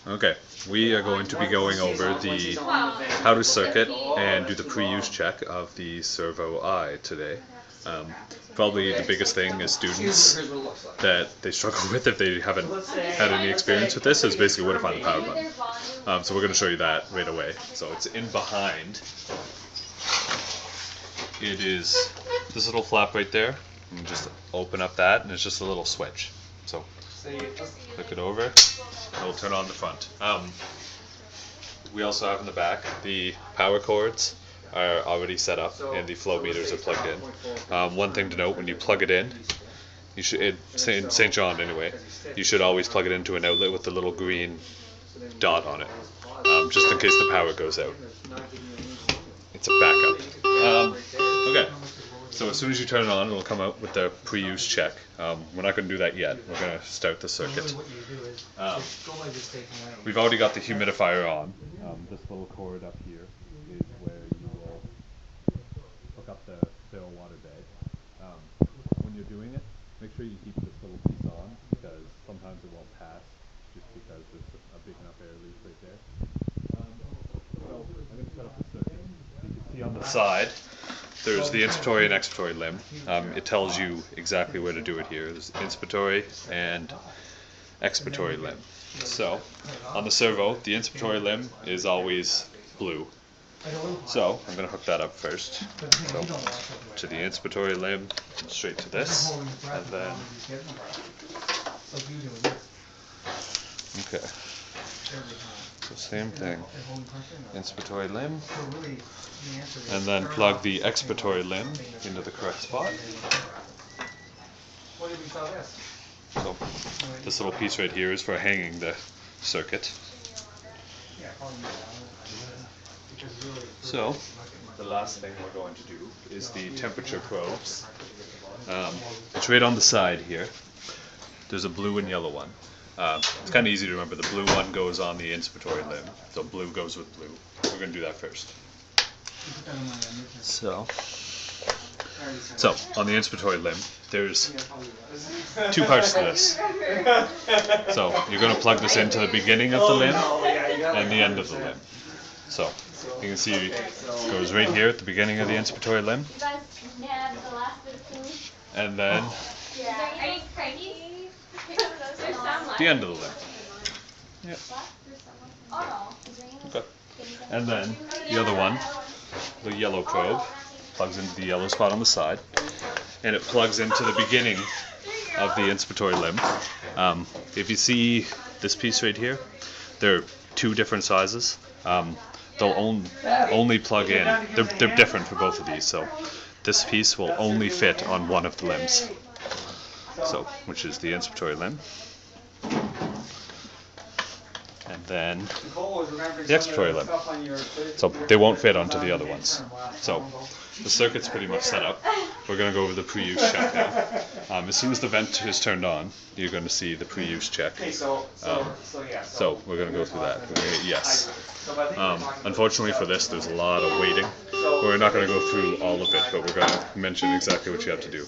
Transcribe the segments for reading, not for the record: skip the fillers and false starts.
Okay, we are going to be going over the how to circuit and do the pre-use check of the Servo-i today. Probably the biggest thing as students that they struggle with if they haven't had any experience with this is basically where to find the power button. So we're going to show you that right away. So it's in behind. It is this little flap right there. You just open up that and it's just a little switch. So click it over. It will turn on the front. We also have in the back the power cords are already set up and the flow meters are plugged in. One thing to note, when you plug it in, you should, St. John anyway, you should always plug it into an outlet with the little green dot on it, just in case the power goes out. It's a backup. Okay. So as soon as you turn it on, it'll come out with the pre-use check. We're not going to do that yet. We're going to start the circuit. We've already got the humidifier on. This little cord up here is where you will hook up the still water bag. When you're doing it, make sure you keep this little piece on because sometimes it won't pass just because there's a big enough air leak right there. So I'm going to set up the circuit. You can see on the side there's the inspiratory and expiratory limb. It tells you exactly where to do it here. There's inspiratory and expiratory limb. So, on the servo, the inspiratory limb is always blue. So, I'm going to hook that up first. So, to the inspiratory limb, straight to this, and then... Okay. So same thing, inspiratory limb, and then plug the expiratory limb into the correct spot. So this little piece right here is for hanging the circuit. So the last thing we're going to do is the temperature probes. It's right on the side here. There's a blue and yellow one. It's kind of easy to remember. The blue one goes on the inspiratory limb, so blue goes with blue. We're going to do that first. So on the inspiratory limb, there's two parts to this. So you're going to plug this into the beginning of the limb and the end of the limb. So you can see it goes right here at the beginning of the inspiratory limb, and then the end of the limb. Yep. Okay. And then the other one, the yellow probe, plugs into the yellow spot on the side, and it plugs into the beginning of the inspiratory limb. If you see this piece right here, they're two different sizes. They'll only plug in. They're different for both of these, so this piece will only fit on one of the limbs. So, which is the inspiratory limb, and then the expiratory limb. So they won't fit onto the other ones. So the circuit's pretty much set up. We're going to go over the pre-use check now. As soon as the vent is turned on, you're going to see the pre-use check. So we're going to go through that. We're going to hit yes. Unfortunately for this, there's a lot of waiting. We're not going to go through all of it, but we're going to mention exactly what you have to do.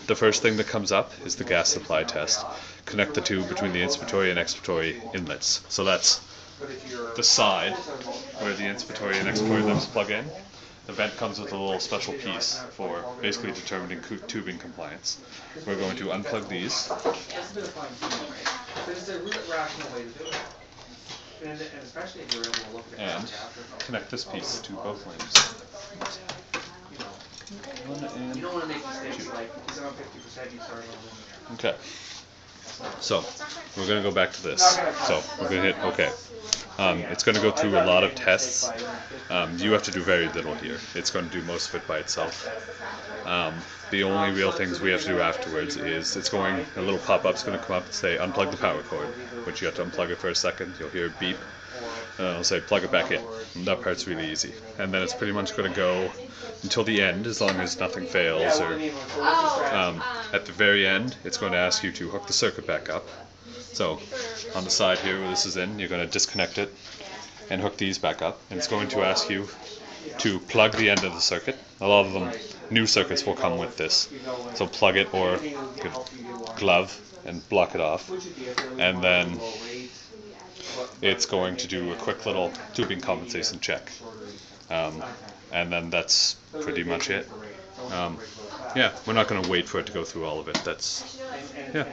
The first thing that comes up is the gas supply test. Connect the two between the inspiratory and expiratory inlets. So that's the side where the inspiratory and expiratory limbs plug in. The vent comes with a little special piece for basically determining tubing compliance. We're going to unplug these. And connect this piece to both limbs. You don't want to make mistakes like because I'm 50%, you start on. Okay. So we're going to go back to this. So we're going to hit OK. It's going to go through a lot of tests. You have to do very little here. It's going to do most of it by itself. The only real things we have to do afterwards is a little pop-up's going to come up and say unplug the power cord, which you have to unplug it for a second. You'll hear a beep. And it'll say plug it back in. And that part's really easy. And then it's pretty much going to go until the end, as long as nothing fails. Or at the very end, it's going to ask you to hook the circuit back up. So on the side here where this is in, you're going to disconnect it and hook these back up. And it's going to ask you to plug the end of the circuit. A lot of them, new circuits will come with this. So plug it or glove and block it off. And then it's going to do a quick little tubing compensation check. And then that's pretty much it. Yeah, we're not going to wait for it to go through all of it. Yeah.